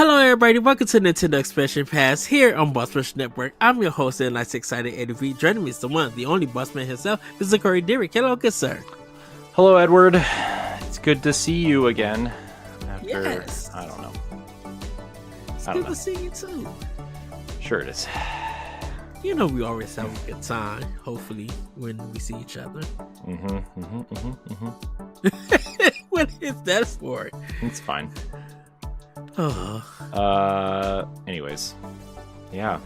Hello everybody, welcome to Nintendo Expansion Pass here on Boss Rush Network. I'm your host and nice excited Eddie V. Joining me is the one, the only boss man himself, Mr. Corey Dirrig. Hello, good sir. Hello, Edward. It's good to see you again. After, yes. I don't know. It's good to see you too. Sure it is. You know we always have a good time, hopefully, when we see each other. What is that for? It's fine. Oh. Anyways. Yeah.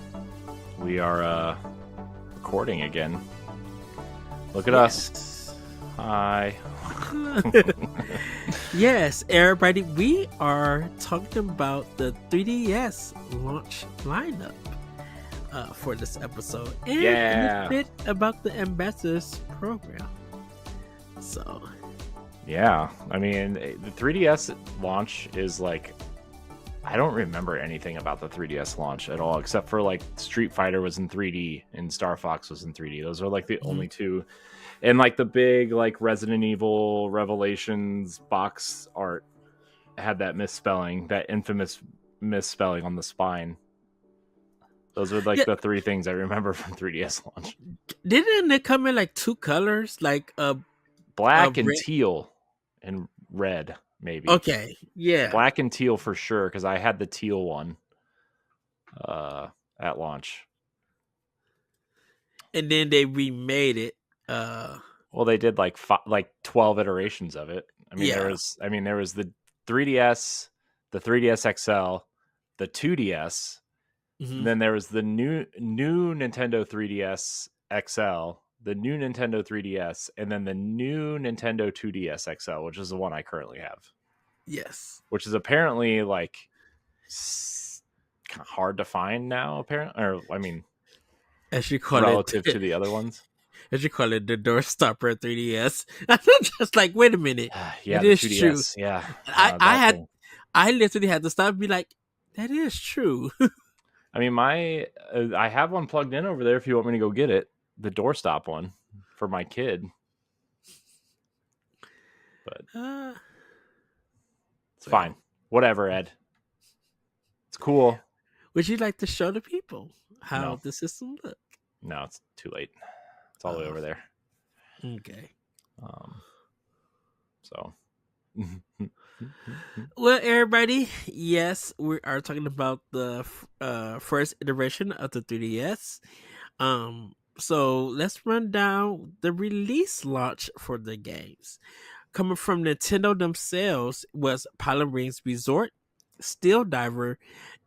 We are recording again. Look at us. Hi. Yes, everybody, we are talking about the 3DS launch lineup for this episode, and a bit about the Ambassadors program. So, yeah, I mean, the 3DS launch is like, I don't remember anything about the 3DS launch at all, except for like Street Fighter was in 3D and Star Fox was in 3D. Those are like the only two. And like the big like Resident Evil Revelations box art had that misspelling, that infamous misspelling on the spine. Those are like the three things I remember from 3DS launch. Didn't it come in like two colors, like black and teal and red, maybe? Okay, yeah, black and teal for sure, because I had the teal one at launch, and then they remade it. Well, they did like 12 iterations of it. I mean, there was the 3DS, the 3DS XL, the 2DS. And then there was the new Nintendo 3DS XL, the new Nintendo 3DS, and then the new Nintendo 2DS XL, which is the one I currently have. Yes. Which is apparently like kind of hard to find now, apparently. Or, I mean, as you call relative to the other ones. As you call it, the doorstopper 3DS. I'm just like, wait a minute. Yeah, it is 2DS, true. Yeah. I literally had to stop and be like, that is true. I mean, I have one plugged in over there if you want me to go get it. The doorstop one for my kid. But it's fine. Whatever, Ed. It's cool. Would you like to show the people how the system looks? No, it's too late. It's all the way over there. Okay. So. Well, everybody, yes, we are talking about the first iteration of the 3DS. So let's run down the release launch for the games. Coming from Nintendo themselves was Pilot Rings Resort, Steel Diver,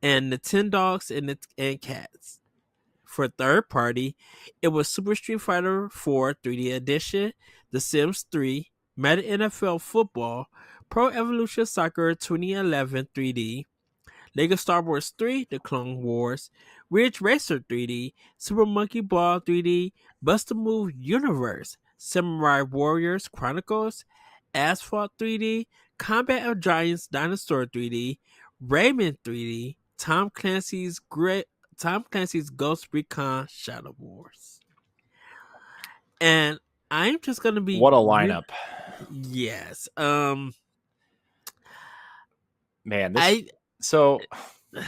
and Nintendogs and Cats. For third party, it was Super Street Fighter 4 3D Edition, The Sims 3, Madden NFL Football, Pro Evolution Soccer 2011 3D, Lego Star Wars 3, The Clone Wars, Ridge Racer 3D, Super Monkey Ball 3D, Bust a Move Universe, Samurai Warriors Chronicles, Asphalt 3D, Combat of Giants Dinosaur 3D, Rayman 3D, Tom Clancy's Ghost Recon Shadow Wars. And I'm just gonna be what a lineup. Yes. Man,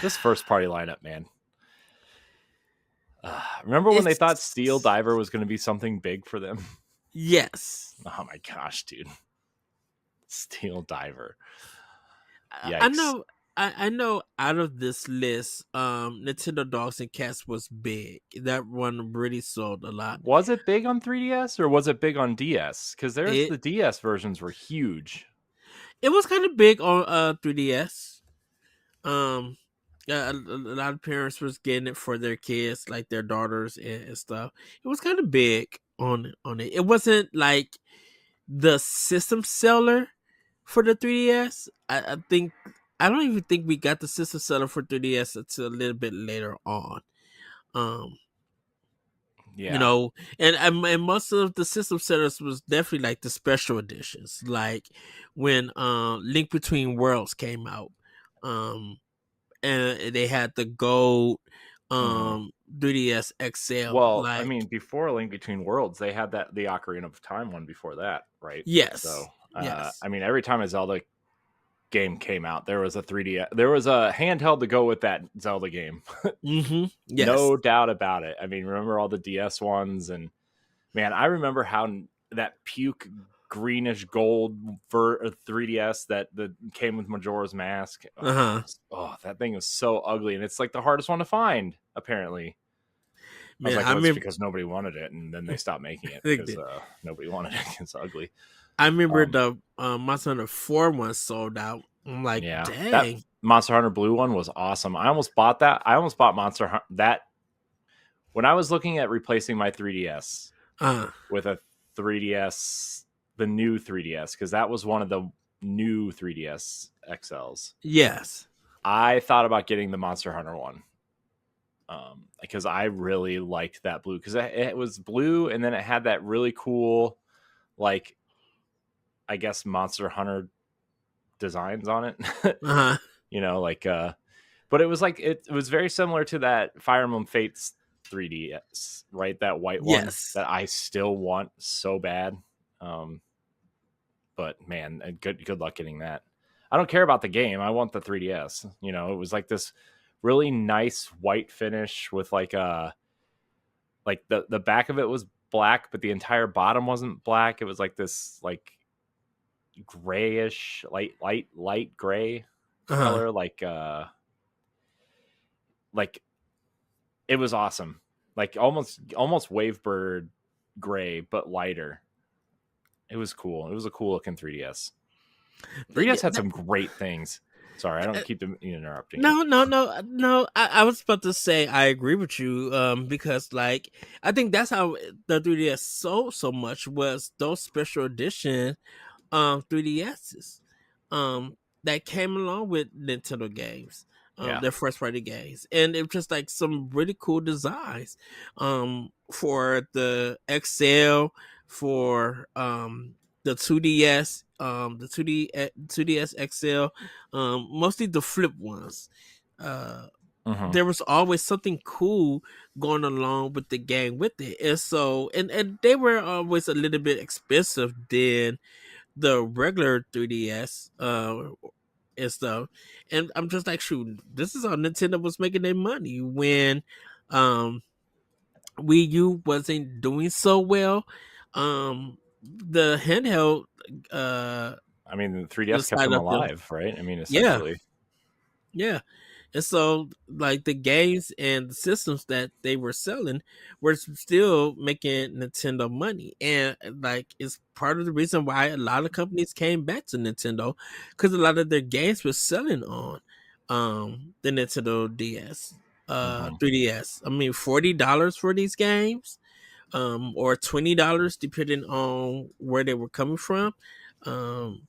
this first party lineup, man. Remember when they thought Steel Diver was going to be something big for them? Yes. Oh my gosh, dude. Steel Diver. Yikes. I know out of this list, Nintendo Dogs and Cats was big. That one really sold a lot. Was it big on 3DS or was it big on DS? Because the DS versions were huge. It was kind of big on 3DS. A lot of parents was getting it for their kids, like their daughters and stuff. It was kind of big on it. It wasn't like the system seller for the 3DS. I don't even think we got the system seller for 3DS until a little bit later on. Yeah. You know, and most of the system sellers was definitely like the special editions, like when Link Between Worlds came out. And they had the gold 3DS XL. Well, I mean, before Link Between Worlds, they had the Ocarina of Time one before that, right? Yes. So, yes. I mean, every time a Zelda game came out, there was a 3D, there was a handheld to go with that Zelda game. Yes. No doubt about it. I mean, remember all the DS ones, and man, I remember how that puke greenish gold 3DS that came with Majora's Mask. Uh-huh. That thing was so ugly, and it's like the hardest one to find. Apparently, I was Man, like, I well, it's remember because nobody wanted it, and then they stopped making it they because did. nobody wanted it. It's ugly. I remember Um, the Monster Hunter 4 one sold out. I'm like, yeah, that dang. Monster Hunter Blue one was awesome. I almost bought that. I almost bought Monster Hunter that when I was looking at replacing my 3DS Uh with a 3DS, the new 3DS, because that was one of the new 3DS XLs. yes. I thought about getting the Monster Hunter one because I really liked that blue because it was blue and then it had that really cool, like, I guess Monster Hunter designs on it. Uh-huh. Like but it was like it was very similar to that Fire Emblem Fates 3DS, right? That white one Yes. that I still want so bad. Um, but man, good luck getting that. I don't care about the game. I want the 3DS. It was like this really nice white finish with like the back of it was black, but the entire bottom wasn't black. It was like this like grayish, light gray Uh-huh. color, like it was awesome. Like almost Wavebird gray, but lighter. It was cool. It was a cool looking 3DS. Yeah, 3DS had some great things. Sorry, I don't keep interrupting you. no, no, no, no. I was about to say I agree with you. Because like I think that's how the 3DS sold so much was those special edition 3DSs that came along with Nintendo games. Yeah. Their first party games. And it was just like some really cool designs. For the XL, for the 2DS, the 2DS XL, mostly the flip ones. Uh Hmm. there was always something cool going along with the game with it. And so and they were always a little bit expensive than the regular 3DS and stuff. And I'm just like, shoot, this is how Nintendo was making their money when um Wii U wasn't doing so well. The handheld uh I mean, the the 3DS kept side them of them, alive, right? I mean, yeah, essentially. yeah. And so, like the games and the systems that they were selling were still making Nintendo money, and like it's part of the reason why a lot of companies came back to Nintendo because a lot of their games were selling on the Nintendo DS, Hmm. 3DS. I mean, $40 for these games, or $20 depending on where they were coming from, um,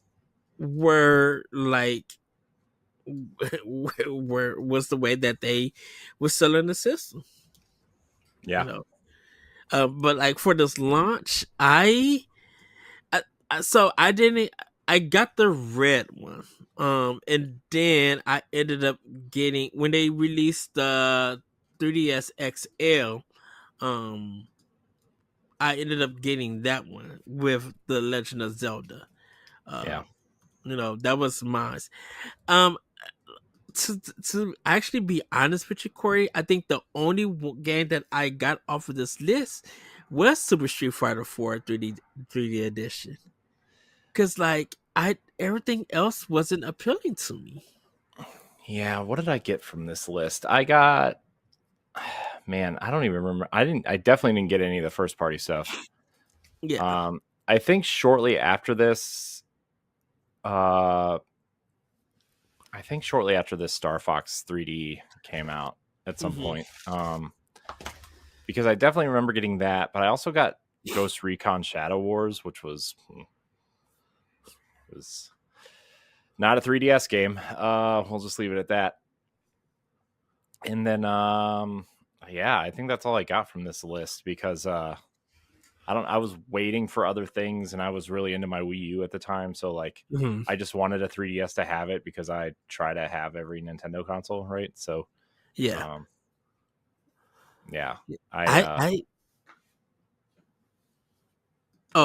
were like where was the way that they were selling the system, you Yeah. know. But like for this launch, so I didn't. I got the red one, and then I ended up getting when they released the 3DS XL. Um, I ended up getting that one with the Legend of Zelda. Yeah. Um, that was mine. Um, to actually be honest with you, Corey, I think the only game that I got off of this list was Super Street Fighter 4 3D edition. Cause like I everything else wasn't appealing to me. Yeah. What did I get from this list? I got, man, I don't even remember. I definitely didn't get any of the first party stuff. Yeah. I think shortly after this, uh, I think shortly after this, Star Fox 3D came out at some Hmm. point. Because I definitely remember getting that, but I also got Ghost Recon Shadow Wars, which was not a 3DS game. We'll just leave it at that. And then, yeah, I think that's all I got from this list because I was waiting for other things, and I was really into my Wii U at the time, so like Hmm. I just wanted a 3DS to have it because I try to have every Nintendo console, right? So, Yeah. um, yeah, I I go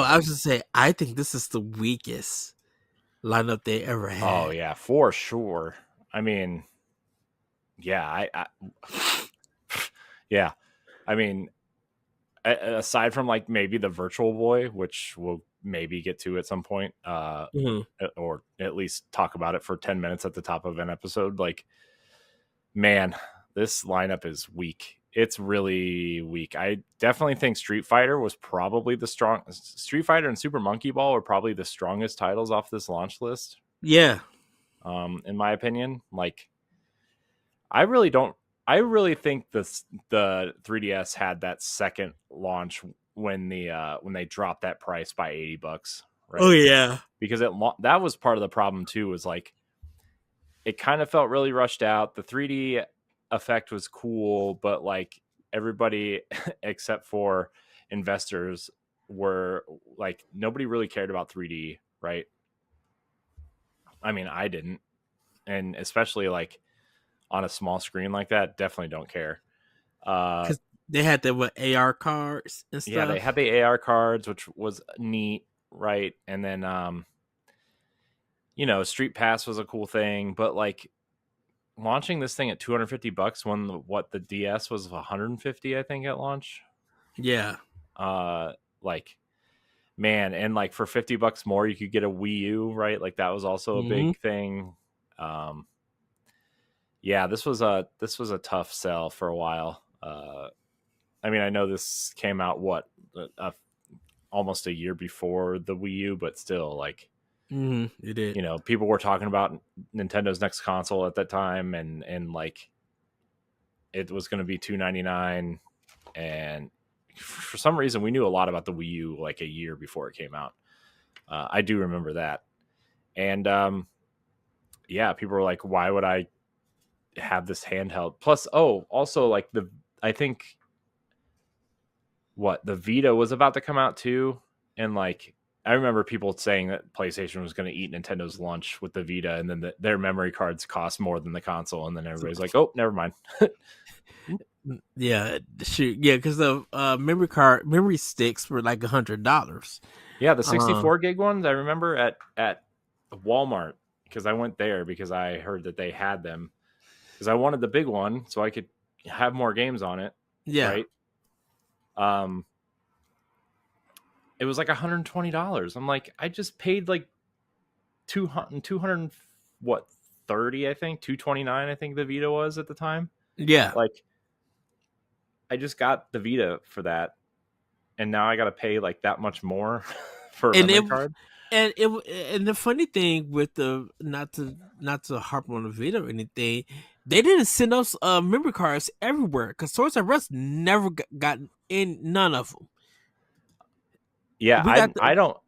I ahead. was just say I think this is the weakest lineup they ever Oh had. yeah, for sure. I mean, yeah, yeah. I mean, aside from like maybe the Virtual Boy, which we'll maybe get to at some point, Mhm. or at least talk about it for 10 minutes at the top of an episode, like, man, this lineup is weak. It's really weak. I definitely think Street Fighter was probably the strong. Street Fighter and Super Monkey Ball are probably the strongest titles off this launch list. Yeah. In my opinion, like, I really don't. I really think the 3DS had that second launch when they dropped that price by $80, Oh right? yeah. Because that was part of the problem too. Was like it kind of felt really rushed out. The 3D effect was cool, but like everybody except for investors were like nobody really cared about 3D, right? I mean, I didn't, and especially like on a small screen like that, definitely don't care. Uh, Because they had the what AR cards and yeah, they stuff. had the AR cards, which was neat, right? And then Street Pass was a cool thing, but like launching this thing at $250 when what the DS was 150, I think, at launch. Yeah. Uh, like, man, and like for $50 more, you could get a Wii U, right? Like that was also a Hmm. big thing. Um, yeah, this was a tough sell for a while. I mean, I know this came out almost a year before the Wii U, but still, like, Hmm. It did. people were talking about Nintendo's next console at that time, and like it was going to be $299, and for some reason we knew a lot about the Wii U like a year before it came out. I do remember that, and yeah, people were like, "Why would I have this handheld?" Plus, oh, also like I think the Vita was about to come out too, and like I remember people saying that PlayStation was going to eat Nintendo's lunch with the Vita, and then their memory cards cost more than the console, and then everybody's like, "Oh, never mind." Yeah, shoot, yeah, because the memory sticks were like $100. Yeah, the Um, 64 gig ones I remember at Walmart, because I went there because I heard that they had them, because I wanted the big one so I could have more games on it, yeah, right? Um, it was like $120. I'm like, I just paid like 200 what 30, I think 229, I think the Vita was at the time. yeah, Like I just got the Vita for that, and now I got to pay like that much more for a and memory it card. and the funny thing with the not to harp on the video or anything, they didn't send us memory cards everywhere because Toys R Us never got in none of them. Yeah, We got I the don't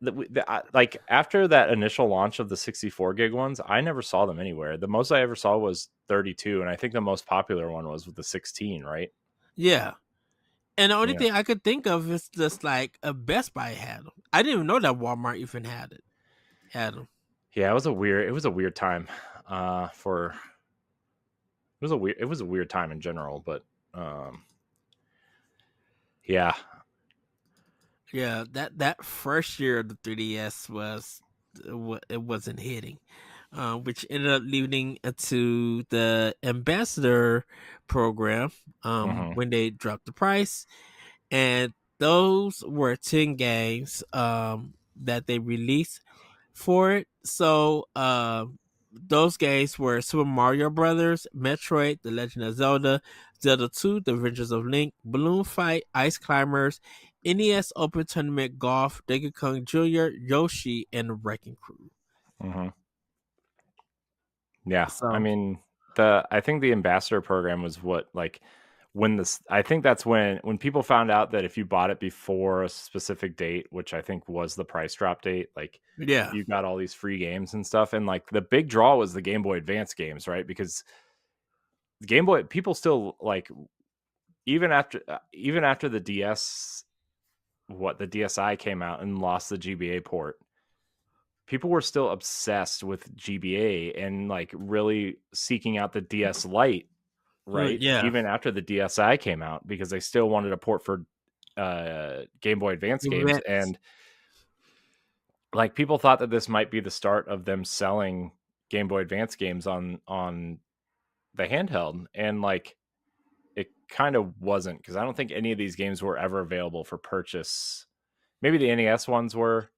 like after that initial launch of the 64 gig ones, I never saw them anywhere. The most I ever saw was 32, and I think the most popular one was with the 16, right? yeah. And the only Yeah. thing I could think of is just like a Best Buy had them. I didn't even know that Walmart even had them. Yeah, it was a weird time for it was a weird time in general, but um yeah. Yeah, that first year of the 3DS was it wasn't hitting, which ended up leading to the ambassador program Mhm. when they dropped the price, and those were 10 games that they released for it. So those games were Super Mario Brothers, Metroid, The Legend of Zelda, Zelda 2, The Adventures of Link, Balloon Fight, Ice Climbers, NES Open Tournament Golf, Donkey Kong Jr., Yoshi, and Wrecking Crew. Mhm. Yeah, I So mean, I think the ambassador program was what, like, when this I think that's when people found out that if you bought it before a specific date, which I think was the price drop date, like yeah, you got all these free games and stuff, and like the big draw was the Game Boy Advance games, right? Because the Game Boy people still like, even after the DS, the DSi came out and lost the GBA port, people were still obsessed with GBA and like really seeking out the DS Lite, right? yeah, Even after the DSi came out, because they still wanted a port for Game Boy Advance games. Advance. And like people thought that this might be the start of them selling Game Boy Advance games on the handheld, and like it kind of wasn't, because I don't think any of these games were ever available for purchase. Maybe the NES ones were,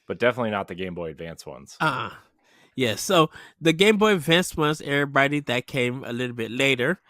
but definitely not the Game Boy Advance ones. Yeah, so the Game Boy Advance ones, everybody that came a little bit later,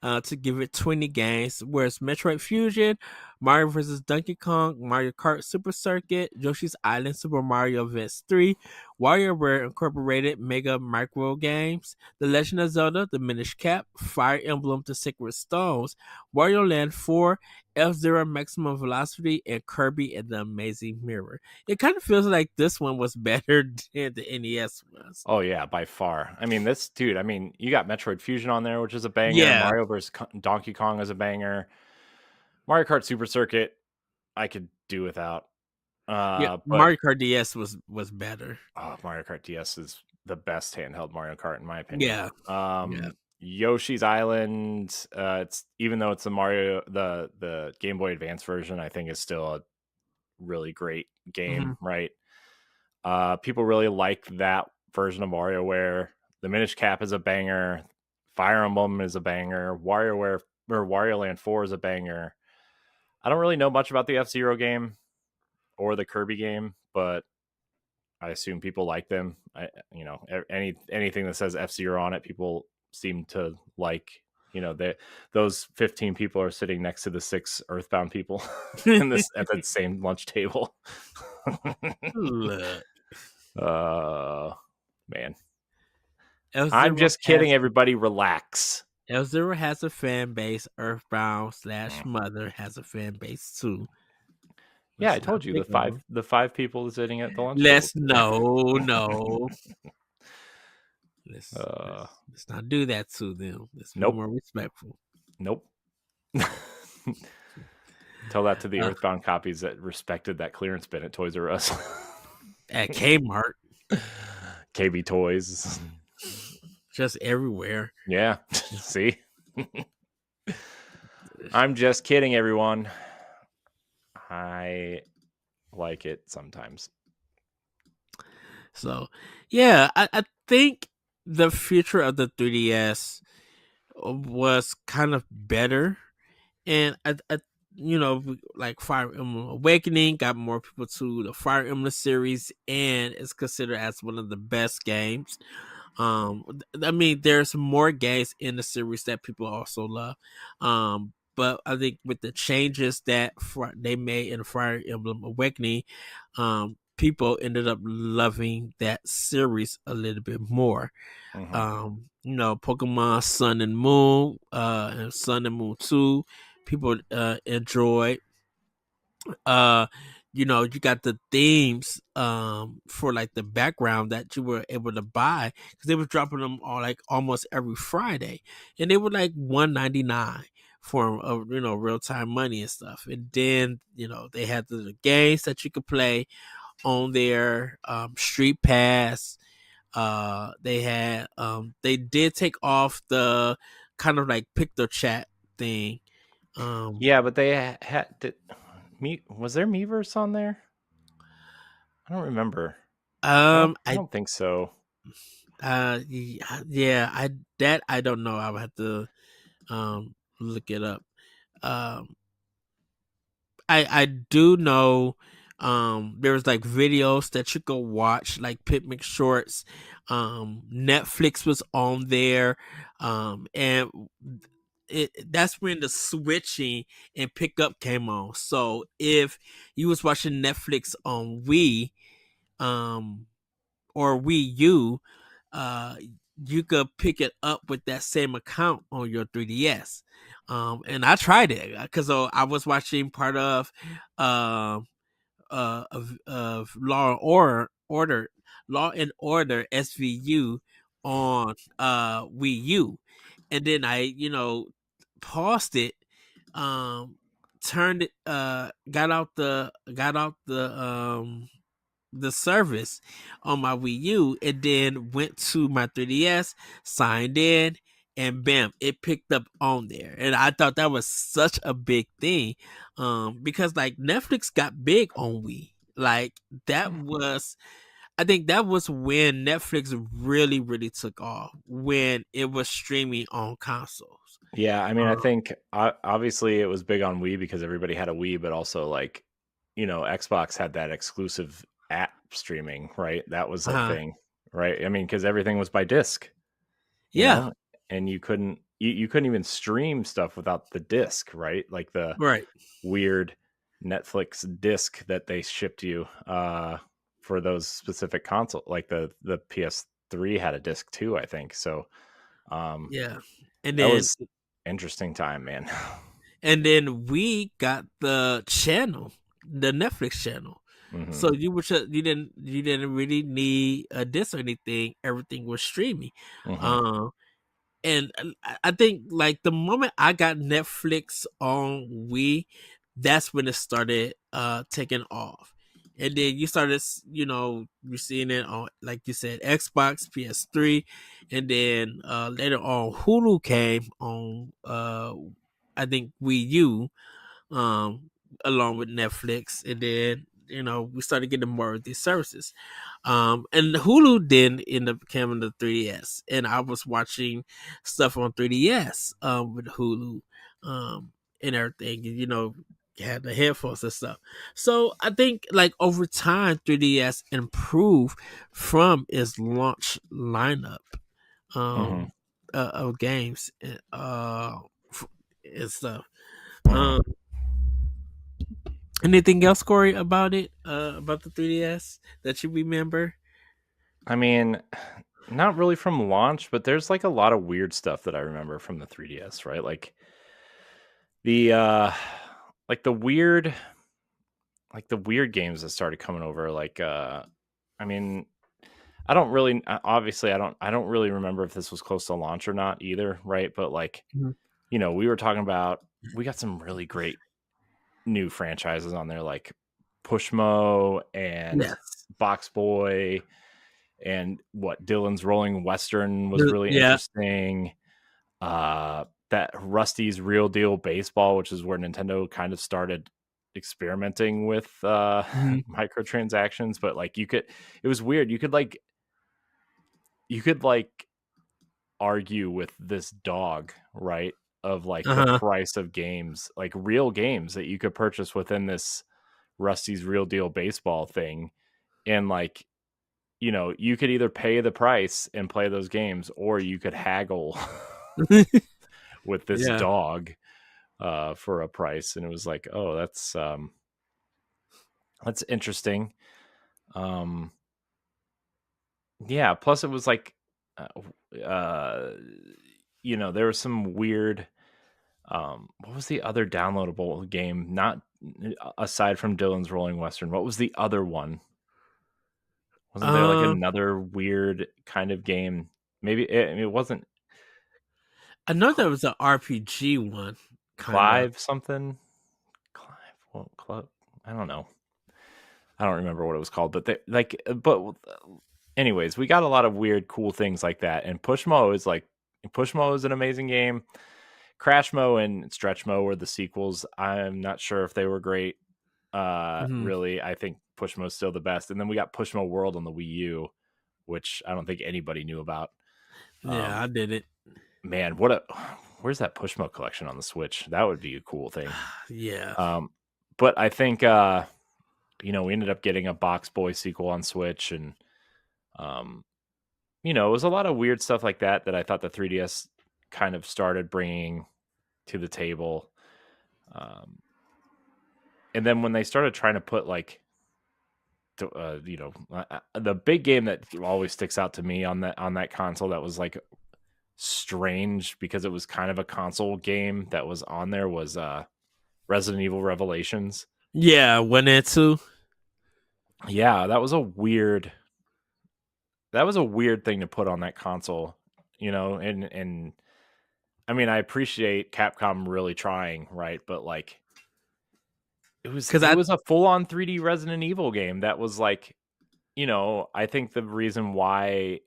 to give it 20 games, whereas Metroid Fusion, Mario vs. Donkey Kong, Mario Kart Super Circuit, Yoshi's Island, Super Mario Advance 3, WarioWare Incorporated Mega Micro Games, The Legend of Zelda, The Minish Cap, Fire Emblem The Sacred Stones, Wario Land 4, F-Zero Maximum Velocity, and Kirby and the Amazing Mirror. It kind of feels like this one was better than the NES was. Oh yeah, by far. I mean, this dude. I mean, you got Metroid Fusion on there, which is a banger. Yeah. Mario vs. Donkey Kong is a banger. Mario Kart Super Circuit, I could do without. Yeah, But Mario Kart DS was better. Mario Kart DS is the best handheld Mario Kart in my opinion. Yeah. Yeah. Yoshi's Island, it's, even though it's the Game Boy Advance version, I think is still a really great game, Mhm. right? People really like that version of WarioWare. The Minish Cap is a banger. Fire Emblem is a banger. WarioWare or Wario Land 4 is a banger. I don't really know much about the F-Zero game or the Kirby game, but I assume people like them. Anything that says F-Zero on it, people seem to like. Those 15 people are sitting next to the 6 Earthbound people in this at the same lunch table. Look, Man, I'm F-Zero just kidding. Everybody, relax. Has a fan base. Earthbound / Mm. Mother has a fan base too. Yeah, I Let's not told you pick on them. the five people sitting at the lunch table. Let's no. Let's, Uh, let's let's not do that to them. Let's be nope, more respectful. nope. Tell that to the Uh, Earthbound copies that respected that clearance bin at Toys R Us. at Kmart, KB Toys. just everywhere. Yeah. See? I'm just kidding, everyone. I like it sometimes. So, yeah, I think the future of the 3DS was kind of better, and like Fire Emblem Awakening got more people to the Fire Emblem series, and it's considered as one of the best games. I mean, there's more games in the series that people also love. But I think with the changes that they made in Fire Emblem Awakening, people ended up loving that series a little bit more. Mm-hmm. Pokemon Sun and Moon, and Sun and Moon 2, people enjoyed. uh you got the themes for like the background that you were able to buy, because they were dropping them all like almost every Friday, and they were like 199 for real-time money and stuff. And then they had the games that you could play on their Street Pass. They did take off the kind of like picture chat thing. Yeah, but they had me. Was there Miiverse on there? I don't remember. I I don't think so. yeah, I don't know. I would have to look it up. Um I do know there's like videos that you could watch, like Picnic Shorts. Netflix was on there. And that's when the switching and pickup came on. So if you was watching Netflix on Wii, um or Wii U, uh, you could pick it up with that same account on your 3DS. And I tried it because I was watching part uh, of Law and Order SVU on Wii U, and then I paused it, turned it, got out the service on my Wii U, and then went to my 3DS, signed in, and bam, it picked up on there. And I thought that was such a big thing, because like Netflix got big on Wii. Like that was I think that was when Netflix really, really took off, when it was streaming on consoles. Yeah, I mean, I Um, think obviously it was big on Wii because everybody had a Wii, but also like, Xbox had that exclusive app streaming, right? That was a uh-huh. thing, right? I mean, because everything was by disc, you Yeah, know, and you couldn't even stream stuff without the disc, right? Like the right. weird Netflix disc that they shipped you for those specific console, like the PS3 had a disc too, I think. So um Yeah. And that then was interesting time, man. we got the channel, the Netflix channel. Hmm. So you didn't really need a disc or anything. Everything was streaming. Hmm. Um and I think like the moment I got Netflix on Wii, that's when it started taking off. And then you started, you're seeing it on, like you said, Xbox, PS3, and then later on Hulu came on I think Wii U, um, along with Netflix, and then we started getting more of these services. And Hulu then ended up becoming the 3DS, and I was watching stuff on 3DS with Hulu, and everything, and had the headphones and stuff. So I think like over time, 3DS improved from its launch lineup Hmm. um of games and stuff. Hmm. Um, Anything else, Corey, about it? About the 3DS that you remember? I mean, not really from launch, but there's like a lot of weird stuff that I remember from the 3DS, right? The uh like the weird the weird games that started coming over, I mean, I don't really obviously I don't really remember if this was close to launch or not either, right? But like, Mhm. we were talking about, we got some really great new franchises on there, like Pushmo and Yes. Box Boy, and what Dylan's Rolling Western was really Yeah. interesting. That Rusty's Real Deal Baseball, which is where Nintendo kind of started experimenting with Mhm. microtransactions, but like it was weird. You could argue with this dog, right? Of like the Uh-huh. price of games, like real games that you could purchase within this Rusty's Real Deal Baseball thing. And like, you could either pay the price and play those games, or you could haggle with this Yeah. dog for a price. And it was like, oh, that's interesting. Um, yeah. Plus, it was like, uh, uh, there was some weird. What was the other downloadable game? Not aside from Dylan's Rolling Western. What was the other one? Wasn't there like Um, another weird kind of game? Maybe it wasn't I know there was an RPG one, kind of. Clive something. Clive, well, Club. I don't know. I don't remember what it was called, but anyways, we got a lot of weird, cool things like that. And Pushmo is an amazing game. Crashmo and Stretchmo were the sequels. I'm not sure if they were great. Mhm. Really, I think Pushmo's still the best. And then we got Pushmo World on the Wii U, which I don't think anybody knew about. Yeah, Um, I did it. Man, where's that Pushmo collection on the Switch? That would be a cool thing. Yeah. Um, but I think we ended up getting a Box Boy sequel on Switch, and um, it was a lot of weird stuff like that I thought the 3DS kind of started bringing to the table. Um, and then when they started trying to put like, the big game that always sticks out to me on that console that was like strange because it was kind of a console game that was on there was Resident Evil Revelations. Yeah, one and two. Yeah, that was a weird thing to put on that console, and I mean, I appreciate Capcom really trying, right? But like it was Because it I was a full-on 3D Resident Evil game that was like, I think the reason why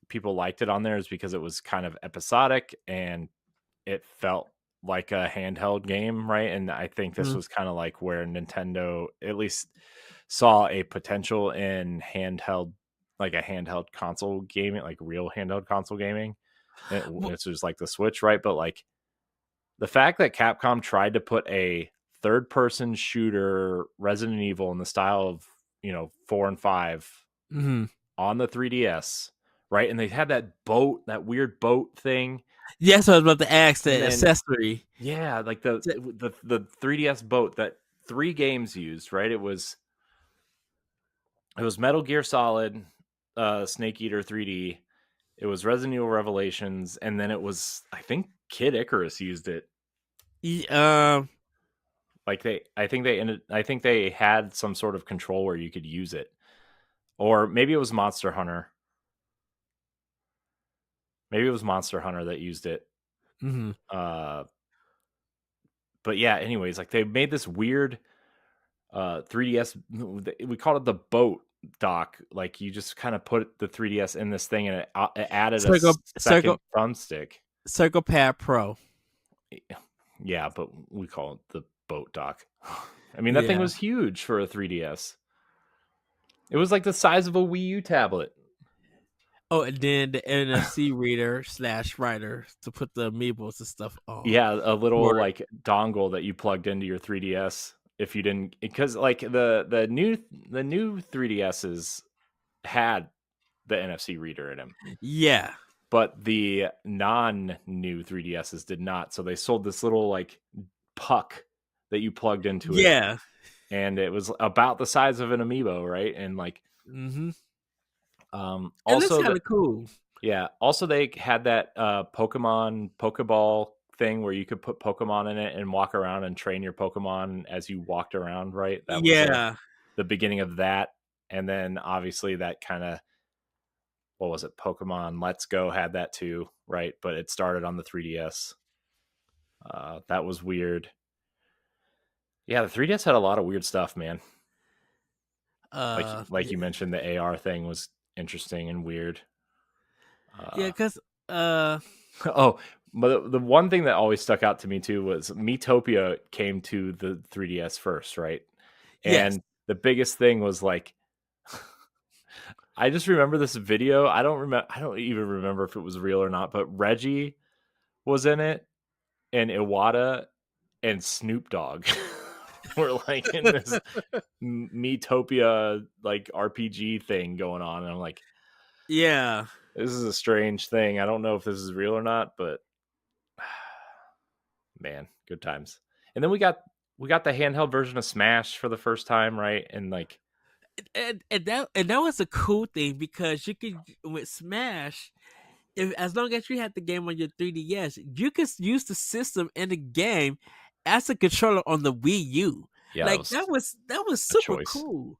people liked it on there is because it was kind of episodic and it felt like a handheld game, right? And I think this Mhm. was kind of like where Nintendo, at least saw a potential in handheld, like a handheld console gaming, like real handheld console gaming. This was like the Switch, right? But like the fact that Capcom tried to put a third person shooter Resident Evil in the style of, 4 and 5 Mm-hmm. on the 3DS, right? And they had that weird boat thing. Yes, I was about to ask And that then, accessory. yeah, like the 3DS boat that 3 games used, right? It was Metal Gear Solid, Snake Eater 3D. It was Resident Evil Revelations, and then it was, I think, Kid Icarus used it. Um, Like I think they had some sort of control where you could use it, or maybe it was Monster Hunter. Maybe it was Monster Hunter that used it. mm-hmm. Uh, but yeah, anyways, like they made this weird 3DS. We called it the boat dock. Like you just kind of put the 3DS in this thing, and it added a second thumbstick. Circle Pro. Yeah, but we call it the boat dock. I mean, that thing Yeah. was huge for a 3DS. It was like the size of a Wii U tablet. Oh, and then the NFC reader / writer to put the amiibos and stuff on. Yeah, a little Or- like dongle that you plugged into your 3DS if you didn't, because like the new 3DSs had the NFC reader in them, Yeah. but the non-new 3DSs did not. So they sold this little like puck that you plugged into it, Yeah. and it was about the size of an amiibo, right? And like Mm-hmm. It looks also kind of cool. yeah, also they had that Pokemon Pokeball thing where you could put Pokemon in it and walk around and train your Pokemon as you walked around, right? That was Yeah. the beginning of that. And then obviously that kind of, what was it? Pokemon Let's Go had that too, right? But it started on the 3DS. That was weird. Yeah, the 3DS had a lot of weird stuff, man. Like you mentioned, the AR thing was interesting and weird. Yeah, because uh Oh, but the one thing that always stuck out to me too was Miitopia came to the 3DS first, right? yes. And the biggest thing was like, I just remember this video. I don't even remember if it was real or not, but Reggie was in it, and Iwata and Snoop Dogg were like in this Miitopia like RPG thing going on. And I'm like, Yeah. this is a strange thing. I don't know if this is real or not, but man, good times. And then we got the handheld version of Smash for the first time, right? And like, And that was a cool thing because you could with Smash, if as long as you had the game on your 3DS, you could use the system in the game as a controller on the Wii U. yeah, Like that was a super choice. cool.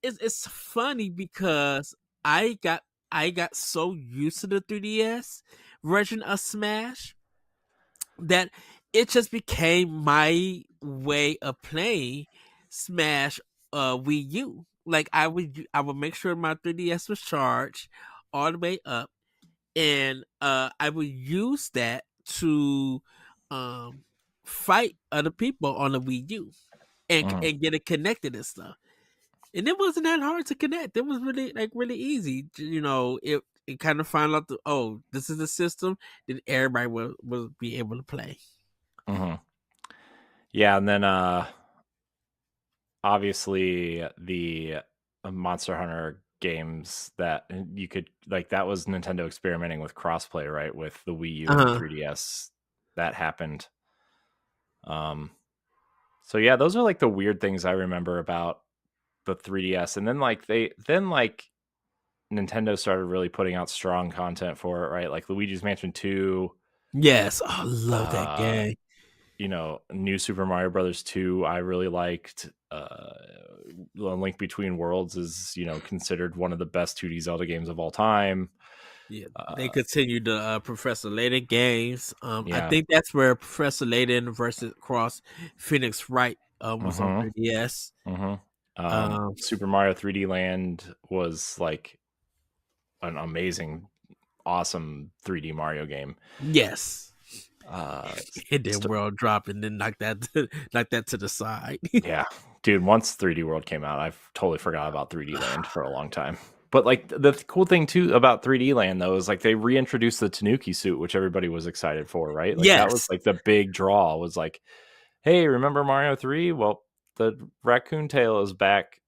It's funny because I got so used to the 3DS version of Smash that it just became my way of playing Smash Wii U. Like I would make sure my 3DS was charged all the way up, and I would use that to fight other people on the Wii U and get it connected and stuff. And it wasn't that hard to connect. It was really easy. It kind of found out this is the system, then everybody will be able to play. Mm-hmm. Yeah, and then obviously the Monster Hunter games that you could like, that was Nintendo experimenting with crossplay, right? With the Wii U and the 3DS. That happened. So yeah, those are like the weird things I remember about the 3DS. And then Nintendo started really putting out strong content for it, right? Like Luigi's Mansion 2. Yes, I love that game. New Super Mario Brothers 2, I really liked. Link Between Worlds is, considered one of the best 2D Zelda games of all time. Yeah, they continued the Professor Layton games. I Yeah. think that's where Professor Layton versus Cross Phoenix Wright was on 3DS. Super Mario 3D Land was like an amazing, awesome 3D Mario game. Yes. Uh, And then World Drop and then knock that to the side. yeah, Dude, once 3D World came out, I've totally forgot about 3D Land for a long time. But like the cool thing too about 3D Land though is like they reintroduced the Tanuki suit, which everybody was excited for, right? Like that was Yes. like the big draw was like, hey, remember Mario 3? Well, the raccoon tail is back.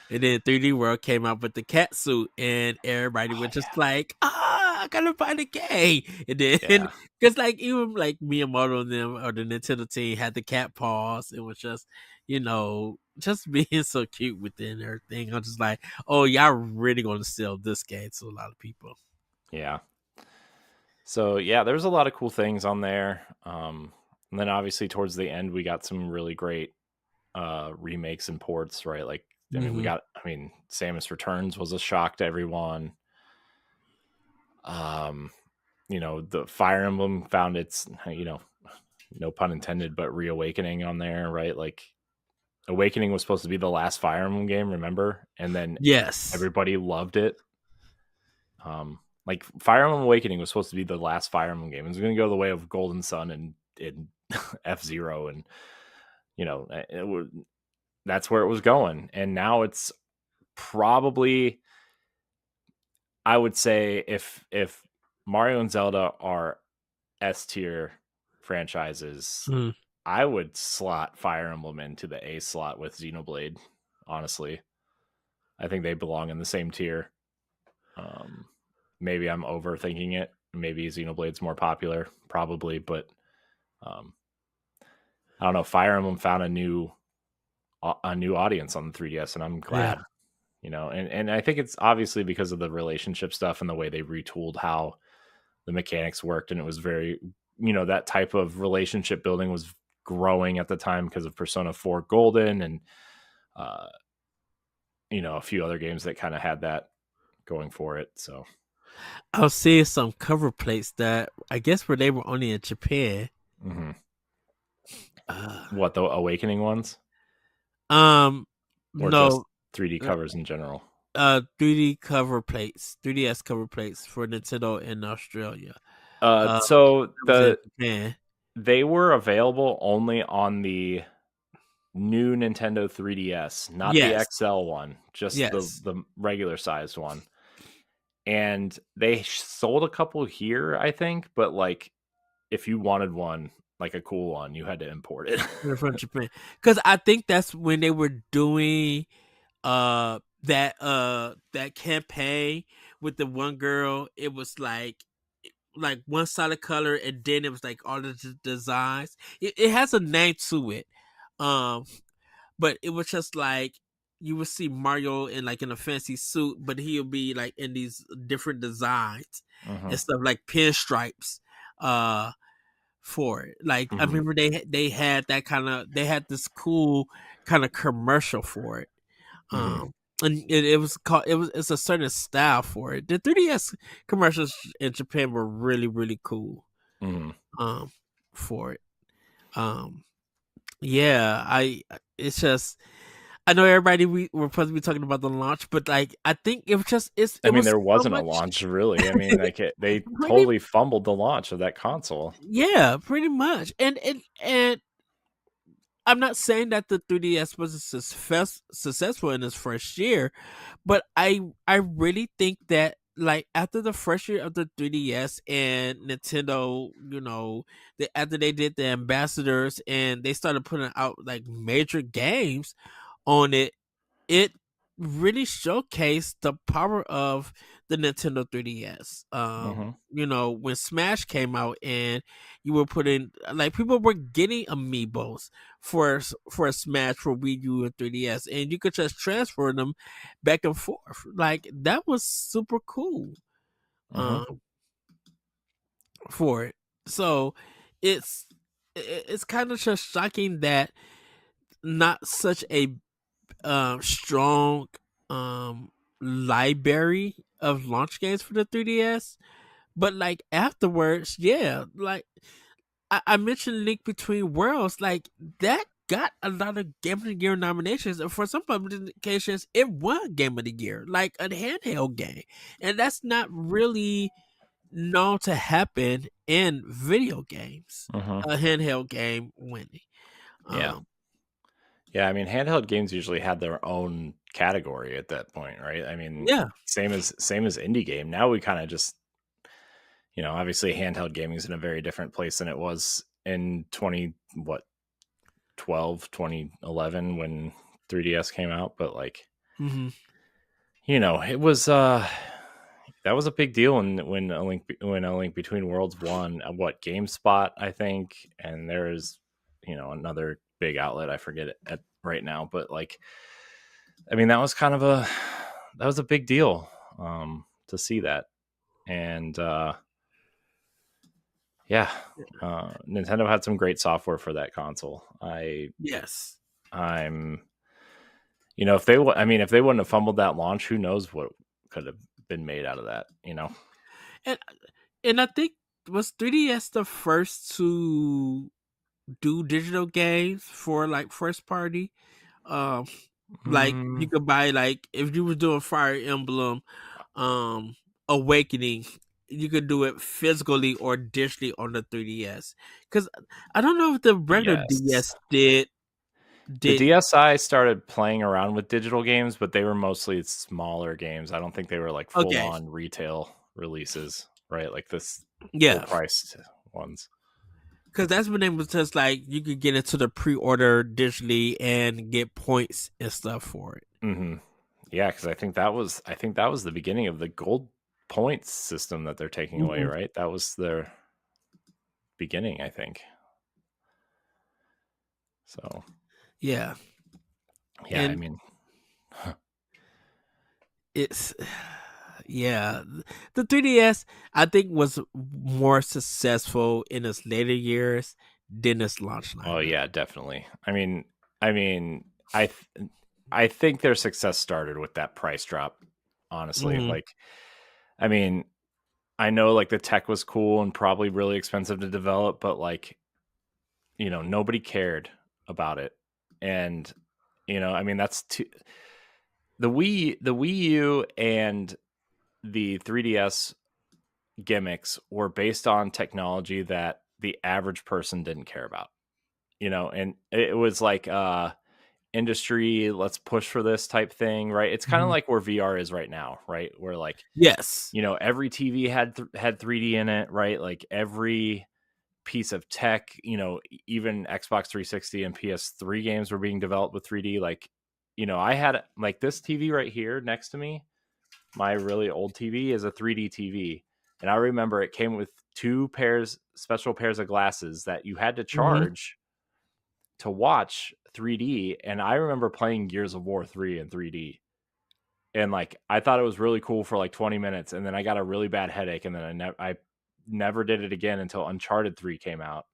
And then 3D World came out with the cat suit, and everybody was just like, I gotta buy the game. And then, Yeah. because like even like Miyamoto and them or the Nintendo team had the cat paws, it was just, just being so cute within everything. I'm just like, oh, y'all really gonna sell this game to a lot of people. Yeah. So yeah, there's a lot of cool things on there. And then obviously towards the end we got some really great remakes and ports, right? Like Hmm. Samus Returns was a shock to everyone. The Fire Emblem found its, no pun intended, but reawakening on there, right? Like Awakening was supposed to be the last Fire Emblem game, remember? And then Yes. everybody loved it. Like Fire Emblem Awakening was supposed to be the last Fire Emblem game. It was going to go the way of Golden Sun and F-Zero, and that's where it was going. And now it's probably, I would say, if Mario and Zelda are S tier franchises, Mm. I would slot Fire Emblem into the A slot with Xenoblade. Honestly, I think they belong in the same tier. Maybe I'm overthinking it. Maybe Xenoblade's more popular, probably, but um, I don't know. Fire Emblem found a new audience on the 3DS, and I'm Yeah. glad. And I think it's obviously because of the relationship stuff and the way they retooled how the mechanics worked, and it was very, that type of relationship building was growing at the time because of Persona 4 Golden and uh, a few other games that kind of had that going for it. So I was seeing some cover plates that I guess where they were only in Japan. mhm. Uh, What, the Awakening ones, um, or just no, 3D uh, covers in general? 3D cover plates, 3DS cover plates for Nintendo in Australia. So It was in Japan. they were available only on the new Nintendo 3DS, not the Yes, XL one, just yes. the regular sized one. And they sold a couple here, I think, but like if you wanted one, like a cool one, you had to import it. They're from Japan. Because I think that's when they were doing that campaign with the one girl. It was like one solid color, and then it was like all the designs. It has a name to it. Um, but it was just like you would see Mario in a fancy suit, but he'll be like in these different designs Hmm. and stuff like pinstripes uh for it. Like I Hmm. remember they had they had this cool kind of commercial for it. Hmm. Um and it was called it's a certain style for it. The 3DS commercials in Japan were really, really cool Hmm. um for it. Um yeah, it's just I know everybody we're supposed to be talking about the launch, but like I think it was just I it mean, was there so wasn't a much launch really. I mean, like they pretty totally fumbled the launch of that console. yeah, pretty much. And I'm not saying that the 3DS was successful in its first year, but I really think that like after the first year of the 3DS and Nintendo, after they did the ambassadors and they started putting out like major games on it, it really showcased the power of the Nintendo 3DS. Hmm. When Smash came out and you were putting like people were getting amiibos for a Smash for Wii U and 3DS, and you could just transfer them back and forth. Like that was super cool. Hmm. Um, for it. So it's it's kind of just shocking that not such a strong um library of launch games for the 3DS. But like afterwards, yeah, like I mentioned Link Between Worlds, like that got a lot of Game of the Year nominations, and for some publications, it won Game of the Year, like a handheld game, and that's not really known to happen in video games. Hmm. A handheld game winning. Yeah. Um, Yeah, I mean, handheld games usually had their own category at that point, right? I mean, Yeah. same as indie game. Now we kind of just, obviously handheld gaming is in a very different place than it was in 2011 when 3DS came out, but like, Hmm. it was that was a big deal when a link between worlds won what GameSpot, I think, and there's another big outlet, I forget it at right now, but like, I mean, that was a big deal to see that. And yeah, Nintendo had some great software for that console. Yes. I'm I mean, if they wouldn't have fumbled that launch, who knows what could have been made out of that. And I think was 3DS the first to do digital games for like first party. Um, like you Mm, could buy like if you were doing Fire Emblem, um, Awakening, you could do it physically or digitally on the 3DS. Because I don't know if the regular yes. DS did The did DSi started playing around with digital games, but they were mostly smaller games. I don't think they were like full okay, on retail releases, right? Like this full yeah. priced ones. Because that's when it was just like you could get into the pre-order digitally and get points and stuff for it. Hmm. Yeah, because I think that was the beginning of the gold points system that they're taking away, Hmm. right? That was their beginning, I think. So Yeah, yeah, I and mean, it's yeah, the 3DS I think was more successful in its later years than its launch oh lineup. yeah, definitely. I mean, I think their success started with that price drop. Honestly, Hmm. like, I mean, I know like the tech was cool and probably really expensive to develop, but like, nobody cared about it. And, I mean, the Wii U and the 3DS gimmicks were based on technology that the average person didn't care about, and it was like industry, let's push for this type thing, right? It's kind of Hmm. like where VR is right now, right? Where like, Yes. every TV had 3D in it, right? Like every piece of tech, even Xbox 360 and PS3 games were being developed with 3D. Like, I had like this TV right here next to me. My really old TV is a 3D TV. And I remember it came with special pairs of glasses that you had to Hmm. charge to watch 3D. And I remember playing Gears of War 3 in 3D. And like I thought it was really cool for like 20 minutes, and then I got a really bad headache, and then I never did it again until Uncharted 3 came out,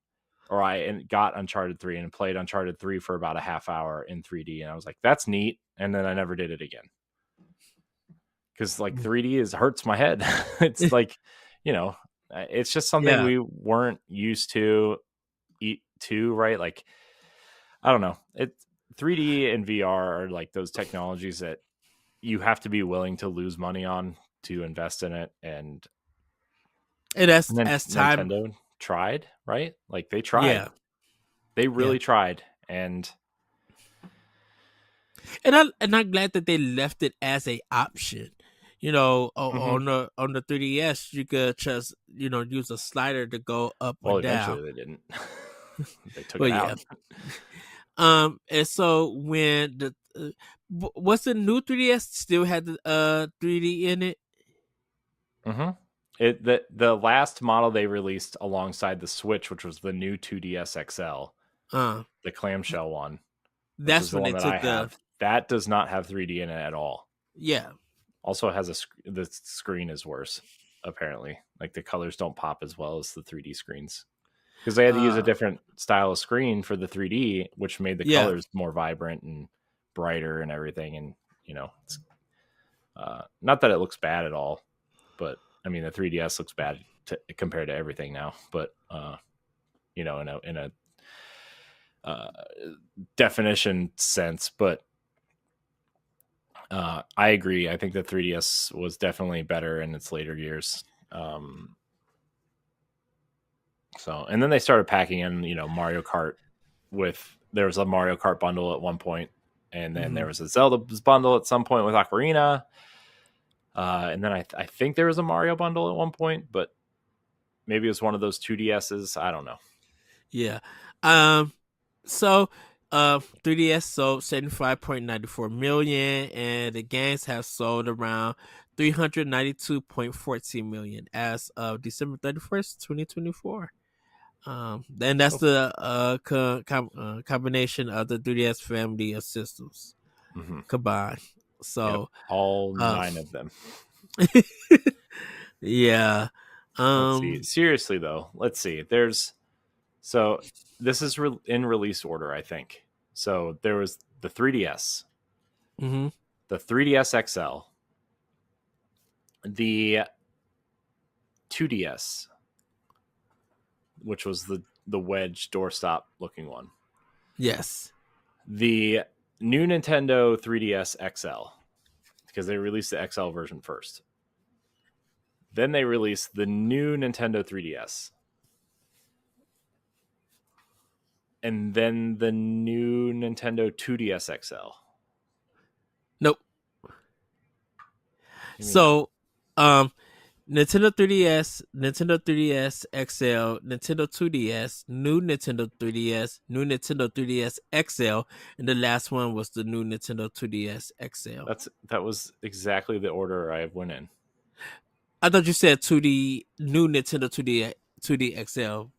or I got Uncharted 3 and played Uncharted 3 for about a half hour in 3D, and I was like, that's neat, and then I never did it again because like 3D is hurts my head. It's like, you know, it's just something Yeah, we weren't used to eat to, right? Like I don't know, it 3D and VR are like those technologies that you have to be willing to lose money on to invest in it, and and then as time. Nintendo tried, right? Like they Yeah, tried, they yeah, really tried, and and I'm glad that they left it as a option. You know, mhm. on the 3DS, you could just use a slider to go up or Well, down. eventually they didn't. They took Well, it yeah. out. And so when what's the new 3DS still had the 3D in it? Hmm. The last model they released alongside the Switch, which was the new 2DS XL, Uh, the clamshell one, which is that's the when one they that took I the have, that does not have 3D in it at all. yeah. Also, it has the screen is worse apparently. Like the colors don't pop as well as the 3D screens because they had to use a Uh, different style of screen for the 3D, which made the yeah. colors more vibrant and brighter and everything. And it's not that it looks bad at all, but I mean the 3DS looks bad compared to everything now. But in a uh, definition sense, but I agree. I think the 3DS was definitely better in its later years. Um, and then they started packing in, Mario Kart with there was a Mario Kart bundle at one point, and then there Mhm. was a Zelda bundle at some point with Ocarina. And then I think there was a Mario bundle at one point, but maybe it was one of those 2DSs. I don't know. Yeah. Um. So, 3DS sold 75.94 million, and the games have sold around 392.14 million as of December 31st, 2024. Then that's So, the combination of the 3DS family of systems mhm. combined. Yep, So, all uh, 9 of them. yeah. Let's see. Um. Seriously though, let's see. So this is in release order, I think. So there was the 3DS, Mhm. the 3DS XL, the 2DS, which was the wedge doorstop looking one, Yes. the new Nintendo 3DS XL, because they released the XL version first. Then they released the new Nintendo 3DS, and then the new Nintendo 2DS XL. Nope. What do you mean no? So, Nintendo 3DS, Nintendo 3DS XL, Nintendo 2DS, new Nintendo 3DS, new Nintendo 3DS XL, and the last one was the new Nintendo 2DS XL. That was exactly the order I went in. I thought you said 2D new Nintendo 2D XL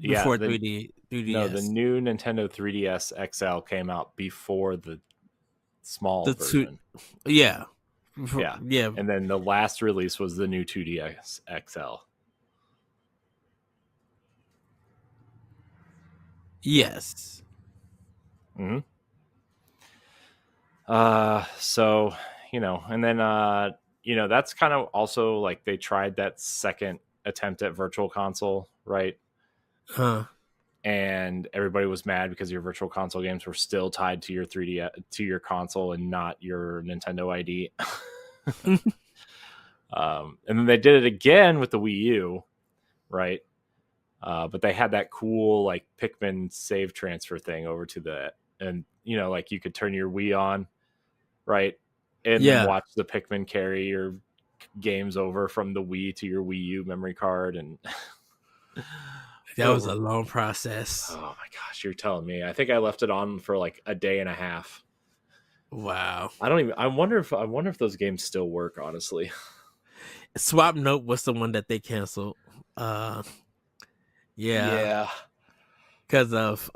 Yeah, before 3D no, the 3DS. new Nintendo 3DS XL came out before the small The two, version. yeah, Yeah. yeah, And then the last release was the new 2DS XL. yes, Mm-hmm. So, and then that's kind of also like they tried that second attempt at virtual console, right? huh, And everybody was mad because your virtual console games were still tied to your 3D to your console and not your Nintendo ID. And then they did it again with the Wii U, right? But they had that cool like Pikmin save transfer thing over to and like you could turn your Wii on, right, and then yeah. watch the Pikmin carry your games over from the Wii to your Wii U memory card, and That was a long process. oh my gosh, you're telling me. I think I left it on for like a day and a half. Wow. I don't even. I wonder if those games still work. Honestly. Swap Note was the one that they canceled. Uh, yeah, Yeah. because of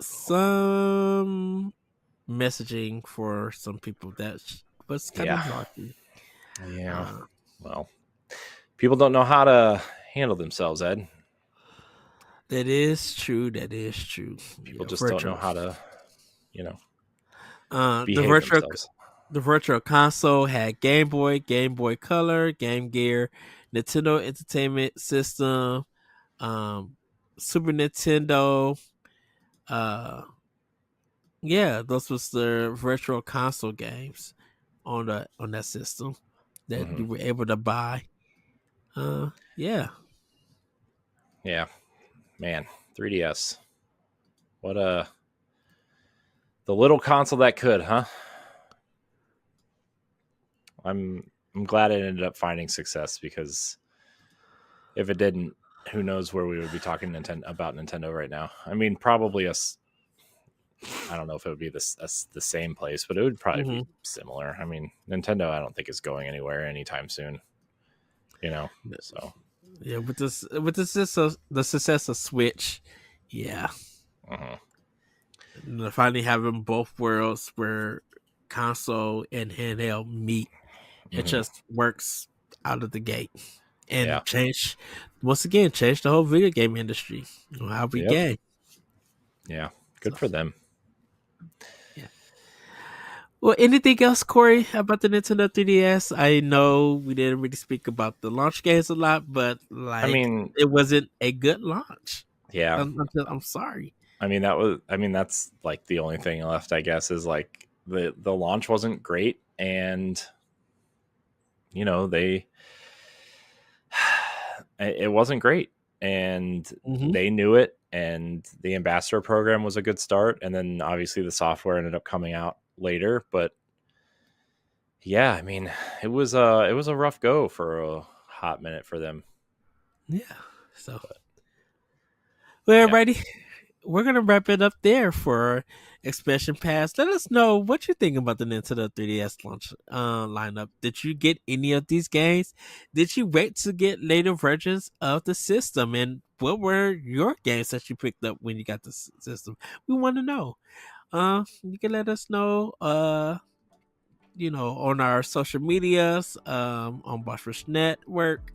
some messaging for some people that was kind Yeah. of naughty. Yeah. Uh, Well, people don't know how to handle themselves, Ed. that is true. That is true. People Yeah, just don't know virtual. how to, you know, The behave virtual. themselves. The virtual console had Game Boy, Game Boy Color, Game Gear, Nintendo Entertainment System, um, Super Nintendo. Uh, yeah, those was the virtual console games on that system that Hmm. you were able to buy. Yeah, Yeah, man, 3DS. What the little console that could, huh? I'm glad it ended up finding success because if it didn't, who knows where we would be talking about Nintendo right now. I mean, probably us. I don't know if it would be the same place, but it would probably be hmm similar. I mean, Nintendo, I don't think is going anywhere anytime soon. So. yeah. With the success of Switch, yeah, Mhm. and finally having both worlds where console and handheld meet, it Mhm. just works out of the gate Yeah. and change the whole video game industry. How we Yep. game. Yeah. So Good for them. yeah. Well, anything else, Corey, about the Nintendo 3DS? I know we didn't really speak about the launch games a lot, but I like mean, it wasn't a good launch. yeah. I'm sorry. I mean that's like the only thing left, I guess, is like the launch wasn't great, and they it wasn't great. and Mm-hmm. they knew it. And the ambassador program was a good start. And then obviously the software ended up coming out later. But yeah, I mean, it was a rough go for a hot minute for them. Yeah. So, well, Yeah. everybody, we're gonna wrap it up there for Expansion Pass. Let us know what you think about the Nintendo 3DS launch lineup. Did you get any of these games? Did you wait to get later versions of the system? And what were your games that you picked up when you got the system? We want to know. You can let us know. On our social medias, on Boss Rush Network,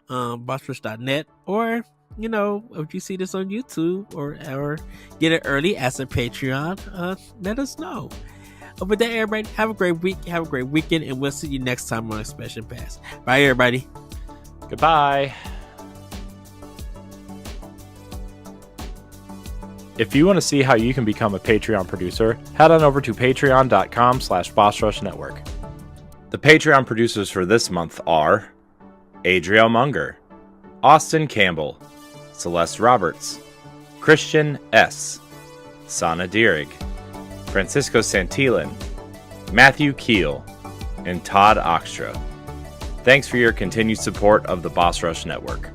bossrush.net, or if you see this on YouTube or get it early as a Patreon, let us know. With that, everybody, have a great week, have a great weekend, and we'll see you next time on Expansion Pass. Bye, everybody. Goodbye. If you want to see how you can become a Patreon producer, head on over to patreon.com/BossRushNetwork. The Patreon producers for this month are Adriel Munger, Austin Campbell, Celeste Roberts, Christian S., Sana Dirrig, Francisco Santillan, Matthew Keel, and Todd Oxtra. Thanks for your continued support of the Boss Rush Network.